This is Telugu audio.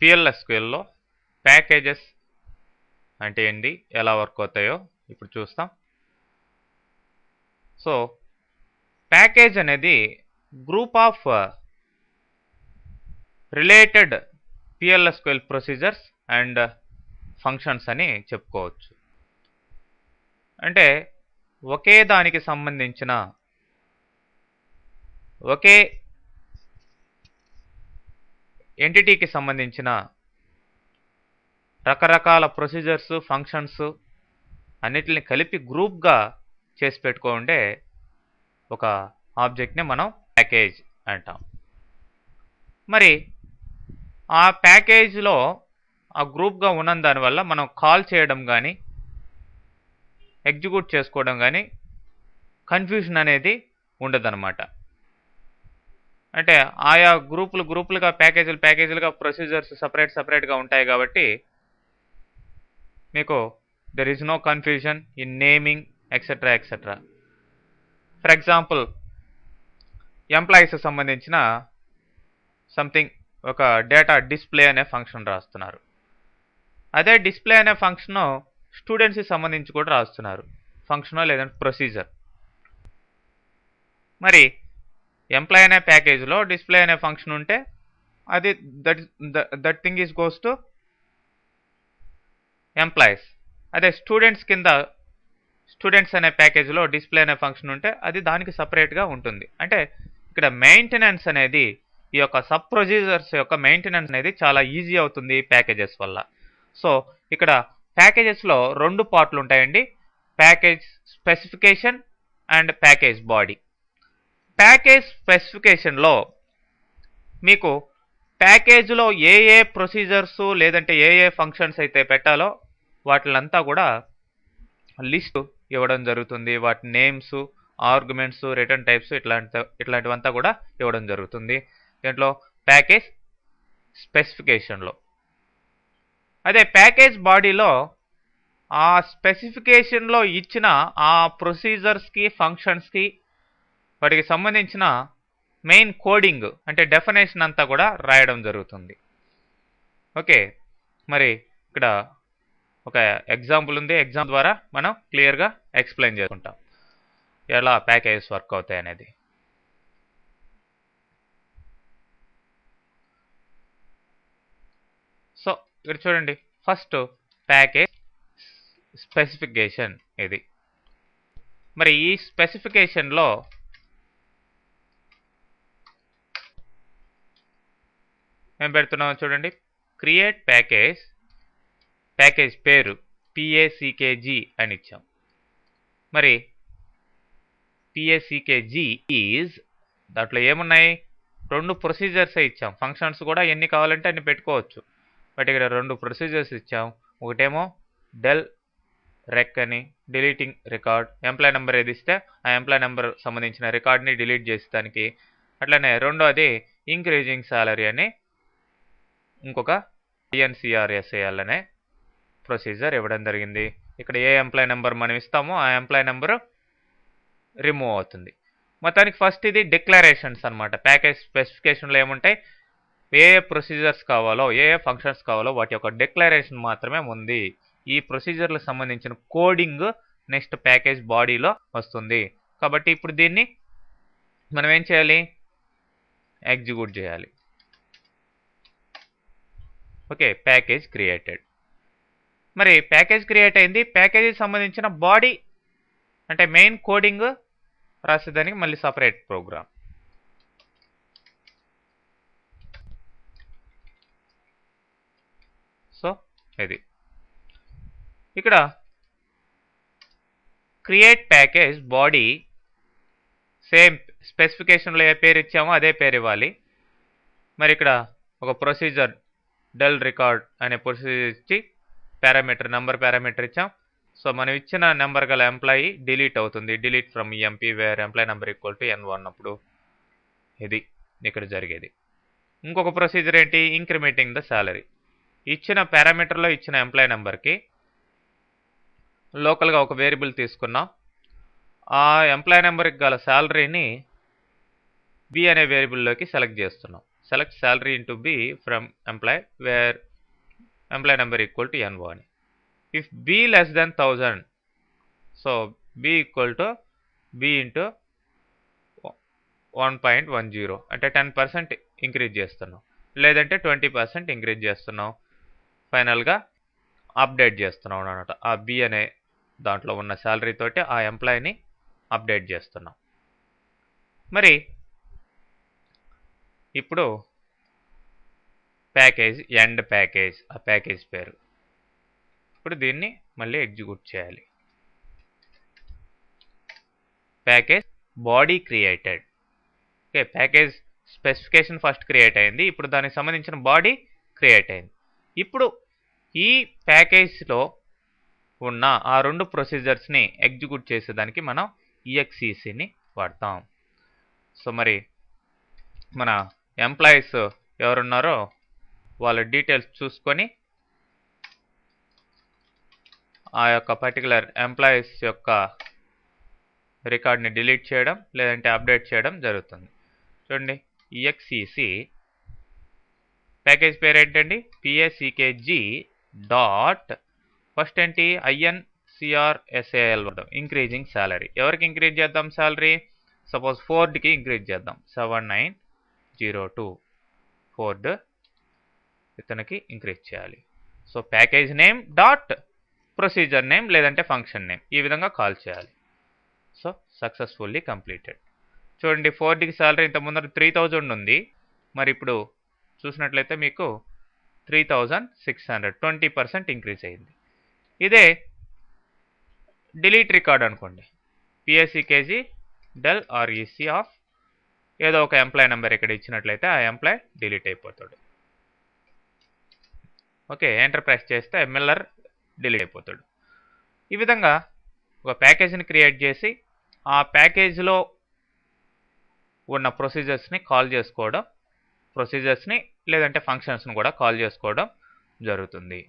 పిఎల్ఎస్క్యూఎల్లో ప్యాకేజెస్ అంటే ఏంటి, ఎలా వర్క్ అవుతాయో ఇప్పుడు చూస్తాం. సో ప్యాకేజ్ అనేది group of related పిఎల్ఎస్క్యూఎల్ procedures and functions అని చెప్పుకోవచ్చు. అంటే ఒకే దానికి సంబంధించిన ఒకే ఎంటిటీకి సంబంధించిన రకరకాల ప్రొసీజర్స్ ఫంక్షన్స్ అన్నిటిని కలిపి గ్రూప్గా చేసి పెట్టుకుంటే ఒక ఆబ్జెక్ట్ని మనం ప్యాకేజ్ అంటాం. మరి ఆ ప్యాకేజ్లో ఆ గ్రూప్గా ఉన్న దానివల్ల మనం కాల్ చేయడం కానీ ఎగ్జిక్యూట్ చేసుకోవడం కానీ కన్ఫ్యూజన్ అనేది ఉండదన్నమాట. అంటే ఆయా గ్రూపులుగా ప్యాకేజీలుగా ప్రొసీజర్స్ సపరేట్గా ఉంటాయి కాబట్టి మీకు there is no confusion in naming etcetera. For example employees సంబంధించిన సంథింగ్ ఒక డేటా డిస్ప్లే అనే ఫంక్షన్ రాస్తున్నారు. అదే డిస్ప్లే అనే ఫంక్షన్ స్టూడెంట్స్కి సంబంధించి కూడా రాస్తున్నారు, ఫంక్షనో లేదంటే ప్రొసీజర్. మరి ఎంప్లాయ్ అనే ప్యాకేజ్లో డిస్ప్లే అనే ఫంక్షన్ ఉంటే అది that thing is goes to employees. అదే స్టూడెంట్స్ అనే ప్యాకేజ్లో డిస్ప్లే అనే ఫంక్షన్ ఉంటే అది దానికి సపరేట్గా ఉంటుంది. అంటే ఇక్కడ మెయింటెనెన్స్ అనేది ఈ యొక్క సబ్ ప్రొసీజర్స్ యొక్క మెయింటెనెన్స్ అనేది చాలా ఈజీ అవుతుంది ప్యాకేజెస్ వల్ల. సో ఇక్కడ ప్యాకేజెస్లో రెండు పార్ట్లు ఉంటాయండి, package specification and package body. Package స్పెసిఫికేషన్లో మీకు ప్యాకేజ్లో ఏ ప్రొసీజర్స్ లేదంటే ఏ ఫంక్షన్స్ అయితే పెట్టాలో వాటిలంతా కూడా లిస్ట్ ఇవ్వడం జరుగుతుంది. వాటి నేమ్స్, ఆర్గ్యుమెంట్స్, రిటర్న్ టైప్స్ ఇట్లాంటివంతా కూడా ఇవ్వడం జరుగుతుంది దీంట్లో ప్యాకేజ్ స్పెసిఫికేషన్లో. అదే ప్యాకేజ్ బాడీలో ఆ స్పెసిఫికేషన్లో ఇచ్చిన ఆ ప్రొసీజర్స్కి ఫంక్షన్స్కి వాటికి సంబంధించిన మెయిన్ కోడింగ్ అంటే డెఫినేషన్ అంతా కూడా రాయడం జరుగుతుంది. ఓకే, మరి ఇక్కడ ఒక ఎగ్జాంపుల్ ఉంది, ఎగ్జాంపుల్ ద్వారా మనం క్లియర్గా ఎక్స్ప్లెయిన్ చేసుకుంటాం ఎలా ప్యాకేజెస్ వర్క్ అవుతాయి అనేది. సో ఇక్కడ చూడండి, ఫస్ట్ ప్యాకేజ్ స్పెసిఫికేషన్ ఇది. మరి ఈ స్పెసిఫికేషన్లో ఏం పెడుతున్నామో చూడండి, క్రియేట్ ప్యాకేజ్ పేరు PACKG అని ఇచ్చాం. మరి PACKG ఈజ్ దాంట్లో ఏమున్నాయి, రెండు ప్రొసీజర్స్ ఇచ్చాం, ఫంక్షన్స్ కూడా ఎన్ని కావాలంటే అన్ని పెట్టుకోవచ్చు. బట్ ఇక్కడ రెండు ప్రొసీజర్స్ ఇచ్చాం. ఒకటేమో డెల్ రెక్ అని డిలీటింగ్ రికార్డ్, ఎంప్లాయ్ నెంబర్ ఏది ఇస్తే ఆ ఎంప్లాయ్ నెంబర్ సంబంధించిన రికార్డ్ని డిలీట్ చేసేదానికి. అట్లనే రెండోది ఇంక్రీజింగ్ సాలరీ అని ఇంకొక INCRSAL అనే ప్రొసీజర్ ఇవ్వడం జరిగింది. ఇక్కడ ఏ ఎంప్లాయ్ నెంబర్ మనం ఇస్తామో ఆ ఎంప్లాయ్ నెంబరు రిమూవ్ అవుతుంది. మొత్తానికి ఫస్ట్ ఇది డిక్లరేషన్స్ అనమాట. ప్యాకేజ్ స్పెసిఫికేషన్లో ఏముంటాయి, ఏ ప్రొసీజర్స్ కావాలో ఏ ఫంక్షన్స్ కావాలో వాటి యొక్క డిక్లరేషన్ మాత్రమే ఉంది. ఈ ప్రొసీజర్లకు సంబంధించిన కోడింగ్ నెక్స్ట్ ప్యాకేజ్ బాడీలో వస్తుంది. కాబట్టి ఇప్పుడు దీన్ని మనం ఏం చేయాలి, ఎగ్జిక్యూట్ చేయాలి. Okay, package created. మరి ప్యాకేజ్ క్రియేట్ అయింది. ప్యాకేజీకి సంబంధించిన బాడీ అంటే మెయిన్ కోడింగ్ రాసేదానికి మళ్ళీ సపరేట్ ప్రోగ్రామ్. సో ఇది ఇక్కడ క్రియేట్ ప్యాకేజ్ బాడీ సేమ్ స్పెసిఫికేషన్లో ఏ పేరు ఇచ్చామో అదే పేరు ఇవ్వాలి. మరి ఇక్కడ ఒక ప్రొసీజర్ డెల్ రికార్డ్ అనే ప్రొసీజర్ ఇచ్చి నెంబర్ పారామీటర్ ఇచ్చాం. సో మనం ఇచ్చిన నెంబర్ గల ఎంప్లాయీ డిలీట్ అవుతుంది, delete from EMP wear employee number equal to N1 అప్పుడు ఇది ఇక్కడ జరిగేది. ఇంకొక ప్రొసీజర్ ఏంటి, ఇంక్రిమెంటింగ్ ద సాలరీ. ఇచ్చిన పారామీటర్లో ఇచ్చిన ఎంప్లాయీ నెంబర్కి లోకల్గా ఒక వేరియబుల్ తీసుకున్నాం. ఆ ఎంప్లాయీ నెంబర్కి గల శాలరీని B అనే వేరియబుల్లోకి సెలెక్ట్ చేస్తున్నాం. select salary into B from employee where employee number equal to NO అని. If B less than 1000, so B equal to B into 1.10 అంటే 10% ఇంక్రీజ్ చేస్తున్నాం, లేదంటే 20% ఇంక్రీజ్ చేస్తున్నాం. ఫైనల్గా అప్డేట్ చేస్తున్నాం అన్నమాట. ఆ బి అనే దాంట్లో ఉన్న శాలరీ తోటి ఆ ఎంప్లాయీని అప్డేట్ చేస్తున్నాం. మరి ఇప్పుడు ప్యాకేజ్ ఎండ్ ప్యాకేజ్, ఆ ప్యాకేజ్ పేరు. ఇప్పుడు దీన్ని మళ్ళీ ఎగ్జిక్యూట్ చేయాలి. Package body created. Okay, package specification first create అయింది, ఇప్పుడు దానికి సంబంధించిన బాడీ క్రియేట్ అయింది. ఇప్పుడు ఈ ప్యాకేజ్లో ఉన్న ఆ రెండు ప్రొసీజర్స్ని ఎగ్జిక్యూట్ చేసేదానికి మనం EXECని వాడతాం. సో మరి మన ఎంప్లాయీస్ ఎవరున్నారో వాళ్ళ డీటెయిల్స్ చూసుకొని ఆ యొక్క పర్టికులర్ ఎంప్లాయీస్ యొక్క రికార్డ్ని డిలీట్ చేయడం లేదంటే అప్డేట్ చేయడం జరుగుతుంది. చూడండి, EXEC ప్యాకేజ్ పేరు ఏంటండి, PACKG డాట్ ఫస్ట్ ఏంటి INCRSAL ఇంక్రీజింగ్ శాలరీ. ఎవరికి ఇంక్రీజ్ చేద్దాం శాలరీ? సపోజ్ ఫోర్డ్కి ఇంక్రీజ్ చేద్దాం. 7902 ఫోర్డ్ ఇతనికి ఇంక్రీజ్ చేయాలి. So package name dot procedure name లేదంటే ఫంక్షన్ నేమ్, ఈ విధంగా కాల్ చేయాలి. So successfully completed. చూడండి, ఫోర్డ్కి శాలరీ ఇంత ముందర 3000 ఉంది, మరి ఇప్పుడు చూసినట్లయితే మీకు 3600, 20% ఇంక్రీజ్ అయింది. ఇదే డిలీట్ రికార్డ్ అనుకోండి, PACKG డెల్ REC ఆఫ్ ఏదో ఒక ఎంప్లాయీ నెంబర్ ఇక్కడ ఇచ్చినట్లయితే ఆ ఎంప్లాయీ డిలీట్ అయిపోతాడు. ఓకే, ఎంటర్ ప్రెస్ చేస్తే MLR డిలీట్ అయిపోతాడు. ఈ విధంగా ఒక ప్యాకేజీని క్రియేట్ చేసి ఆ ప్యాకేజీలో ఉన్న ప్రొసీజర్స్ని కాల్ చేసుకోవడం, ప్రొసీజర్స్ని లేదంటే ఫంక్షన్స్ని కూడా కాల్ చేసుకోవడం జరుగుతుంది.